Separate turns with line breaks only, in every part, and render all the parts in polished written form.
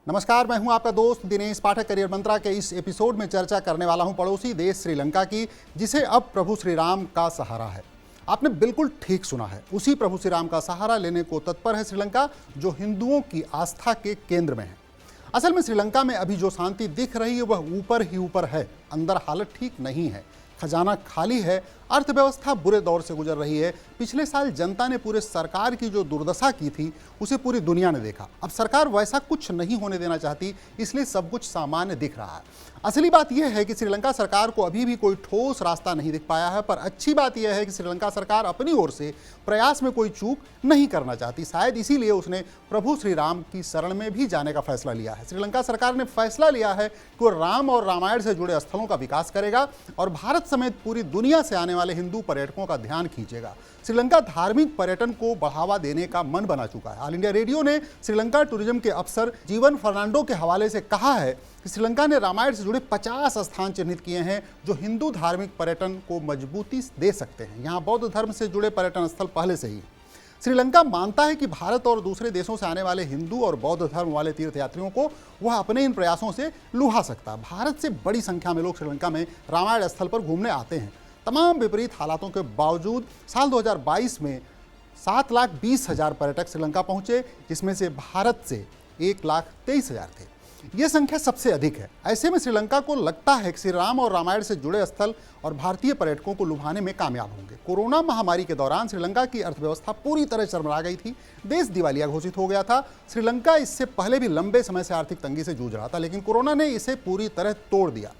नमस्कार, मैं हूं आपका दोस्त दिनेश पाठक। करियर मंत्रा के इस एपिसोड में चर्चा करने वाला हूं पड़ोसी देश श्रीलंका की, जिसे अब प्रभु श्री राम का सहारा है। आपने बिल्कुल ठीक सुना है, उसी प्रभु श्री राम का सहारा लेने को तत्पर है श्रीलंका, जो हिंदुओं की आस्था के केंद्र में है। असल में श्रीलंका में अभी जो शांति दिख रही है वह ऊपर ही ऊपर है, अंदर हालत ठीक नहीं है। खजाना खाली है, अर्थव्यवस्था बुरे दौर से गुजर रही है। पिछले साल जनता ने पूरे सरकार की जो दुर्दशा की थी उसे पूरी दुनिया ने देखा। अब सरकार वैसा कुछ नहीं होने देना चाहती, इसलिए सब कुछ सामान्य दिख रहा है। असली बात यह है कि श्रीलंका सरकार को अभी भी कोई ठोस रास्ता नहीं दिख पाया है, पर अच्छी बात यह है कि श्रीलंका सरकार अपनी ओर से प्रयास में कोई चूक नहीं करना चाहती। शायद इसीलिए उसने प्रभु श्री राम की शरण में भी जाने का फैसला लिया है। श्रीलंका सरकार ने फैसला लिया है कि वो राम और रामायण से जुड़े स्थलों का विकास करेगा और भारत समेत पूरी दुनिया से आने वाले हिंदू पर्यटकों का ध्यान खींचेगा। श्रीलंका धार्मिक पर्यटन को बढ़ावा देने का मन बना चुका है। ऑल इंडिया रेडियो ने श्रीलंका टूरिज्म के अफसर जीवन फर्नांडो के हवाले से कहा है कि श्रीलंका ने रामायण से जुड़े 50 स्थान चिन्हित किए हैं जो हिंदू धार्मिक पर्यटन को मजबूती दे सकते हैं। यहाँ बौद्ध धर्म से जुड़े पर्यटन स्थल पहले से ही। श्रीलंका मानता है कि भारत और दूसरे देशों से आने वाले हिंदू और बौद्ध धर्म वाले तीर्थयात्रियों को वह अपने इन प्रयासों से लुभा सकता है। भारत से बड़ी संख्या में लोग श्रीलंका में रामायण स्थल पर घूमने आते हैं। तमाम विपरीत हालातों के बावजूद साल 2022 में 7,20,000 पर्यटक श्रीलंका पहुंचे, जिसमें से भारत से 1,23,000 थे। यह संख्या सबसे अधिक है। ऐसे में श्रीलंका को लगता है कि श्री राम और रामायण से जुड़े स्थल और भारतीय पर्यटकों को लुभाने में कामयाब होंगे। कोरोना महामारी के दौरान श्रीलंका की अर्थव्यवस्था पूरी तरह चरमरा गई थी। देश दिवालिया घोषित हो गया था। श्रीलंका इससे पहले भी लंबे समय से आर्थिक तंगी से जूझ रहा था, लेकिन कोरोना ने इसे पूरी तरह तोड़ दिया।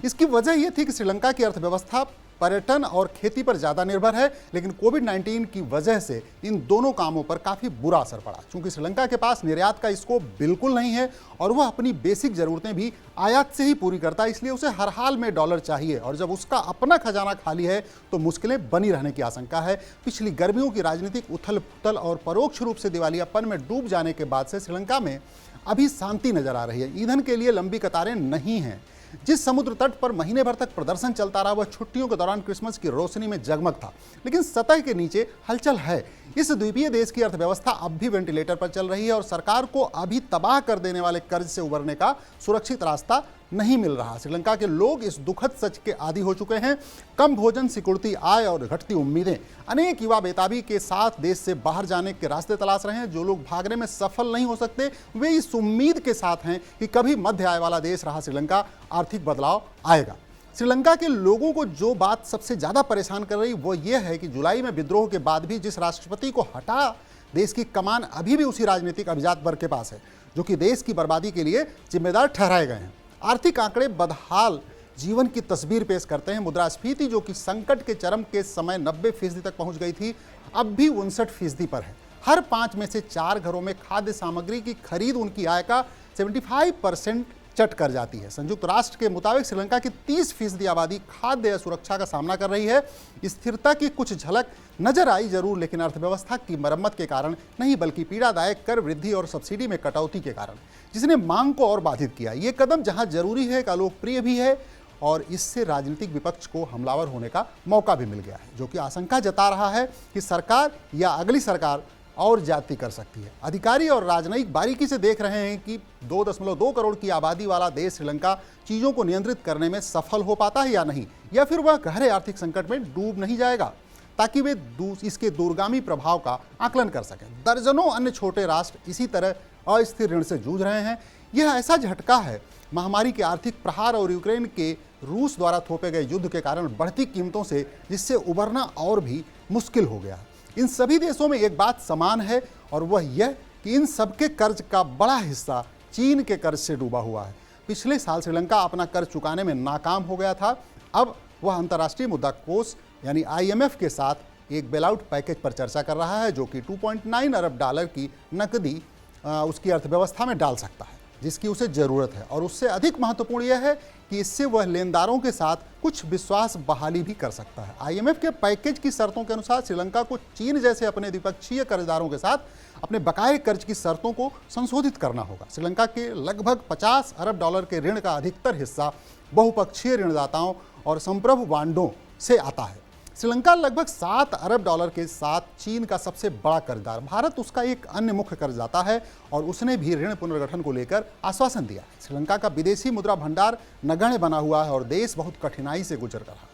इसकी वजह यह थी कि श्रीलंका की अर्थव्यवस्था पर्यटन और खेती पर ज़्यादा निर्भर है, लेकिन कोविड-19 की वजह से इन दोनों कामों पर काफ़ी बुरा असर पड़ा। क्योंकि श्रीलंका के पास निर्यात का स्कोप बिल्कुल नहीं है और वह अपनी बेसिक ज़रूरतें भी आयात से ही पूरी करता है, इसलिए उसे हर हाल में डॉलर चाहिए। और जब उसका अपना खजाना खाली है तो मुश्किलें बनी रहने की आशंका है। पिछली गर्मियों की राजनीतिक उथल पुथल और परोक्ष रूप से दिवालियापन में डूब जाने के बाद से श्रीलंका में अभी शांति नजर आ रही है। ईंधन के लिए लंबी कतारें नहीं हैं। जिस समुद्र तट पर महीने भर तक प्रदर्शन चलता रहा वह छुट्टियों के दौरान क्रिसमस की रोशनी में जगमग था, लेकिन सतह के नीचे हलचल है। इस द्वीपीय देश की अर्थव्यवस्था अब भी वेंटिलेटर पर चल रही है और सरकार को अभी तबाह कर देने वाले कर्ज से उबरने का सुरक्षित रास्ता नहीं मिल रहा। श्रीलंका के लोग इस दुखद सच के आदी हो चुके हैं। कम भोजन, सिकुड़ती आय और घटती उम्मीदें। अनेक युवा बेताबी के साथ देश से बाहर जाने के रास्ते तलाश रहे हैं। जो लोग भागने में सफल नहीं हो सकते वे इस उम्मीद के साथ हैं कि कभी मध्य आय वाला देश रहा श्रीलंका, आर्थिक बदलाव आएगा। श्रीलंका के लोगों को जो बात सबसे ज़्यादा परेशान कर रही वो ये है कि जुलाई में विद्रोह के बाद भी जिस राष्ट्रपति को हटा देश की कमान अभी भी उसी राजनीतिक अभिजात वर्ग के पास है, जो कि देश की बर्बादी के लिए जिम्मेदार ठहराए गए हैं। आर्थिक आंकड़े बदहाल जीवन की तस्वीर पेश करते हैं। मुद्रास्फीति जो कि संकट के चरम के समय 90% तक पहुंच गई थी, अब भी 59% पर है। हर 5 में से 4 घरों में खाद्य सामग्री की खरीद उनकी आय का 75% चट कर जाती है। संयुक्त राष्ट्र के मुताबिक श्रीलंका की 30% आबादी खाद्य असुरक्षा का सामना कर रही है। स्थिरता की कुछ झलक नजर आई जरूर, लेकिन अर्थव्यवस्था की मरम्मत के कारण नहीं, बल्कि पीड़ादायक कर वृद्धि और सब्सिडी में कटौती के कारण, जिसने मांग को और बाधित किया। ये कदम जहां जरूरी है का लोकप्रिय भी है और इससे राजनीतिक विपक्ष को हमलावर होने का मौका भी मिल गया है, जो कि आशंका जता रहा है कि सरकार या अगली सरकार और ज्यादती कर सकती है। अधिकारी और राजनयिक बारीकी से देख रहे हैं कि 2.2 करोड़ की आबादी वाला देश श्रीलंका चीज़ों को नियंत्रित करने में सफल हो पाता है या नहीं, या फिर वह गहरे आर्थिक संकट में डूब नहीं जाएगा, ताकि वे इसके दूरगामी प्रभाव का आकलन कर सकें। दर्जनों अन्य छोटे राष्ट्र इसी तरह अस्थिर ऋण से जूझ रहे हैं। यह ऐसा झटका है महामारी के आर्थिक प्रहार और यूक्रेन के रूस द्वारा थोपे गए युद्ध के कारण बढ़ती कीमतों से, जिससे उबरना और भी मुश्किल हो गया। इन सभी देशों में एक बात समान है और वह यह कि इन सबके कर्ज का बड़ा हिस्सा चीन के कर्ज से डूबा हुआ है। पिछले साल श्रीलंका अपना कर्ज चुकाने में नाकाम हो गया था। अब वह अंतर्राष्ट्रीय मुद्रा कोष यानी IMF के साथ एक बेलआउट पैकेज पर चर्चा कर रहा है, जो कि 2.9 अरब डॉलर की नकदी उसकी अर्थव्यवस्था में डाल सकता है, जिसकी उसे ज़रूरत है। और उससे अधिक महत्वपूर्ण यह है कि इससे वह लेनदारों के साथ कुछ विश्वास बहाली भी कर सकता है। IMF के पैकेज की शर्तों के अनुसार श्रीलंका को चीन जैसे अपने द्विपक्षीय कर्जदारों के साथ अपने बकाये कर्ज की शर्तों को संशोधित करना होगा। श्रीलंका के लगभग 50 अरब डॉलर के ऋण का अधिकतर हिस्सा बहुपक्षीय ऋणदाताओं और संप्रभु बांडों से आता है। श्रीलंका लगभग 7 अरब डॉलर के साथ चीन का सबसे बड़ा कर्जदार। भारत उसका एक अन्य मुख्य कर्जदाता है और उसने भी ऋण पुनर्गठन को लेकर आश्वासन दिया है। श्रीलंका का विदेशी मुद्रा भंडार नगण्य बना हुआ है और देश बहुत कठिनाई से गुजर रहा है।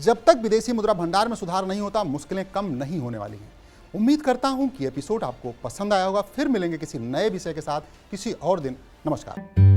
जब तक विदेशी मुद्रा भंडार में सुधार नहीं होता, मुश्किलें कम नहीं होने वाली हैं। उम्मीद करता हूं कि एपिसोड आपको पसंद आया होगा। फिर मिलेंगे किसी नए विषय के साथ किसी और दिन। नमस्कार।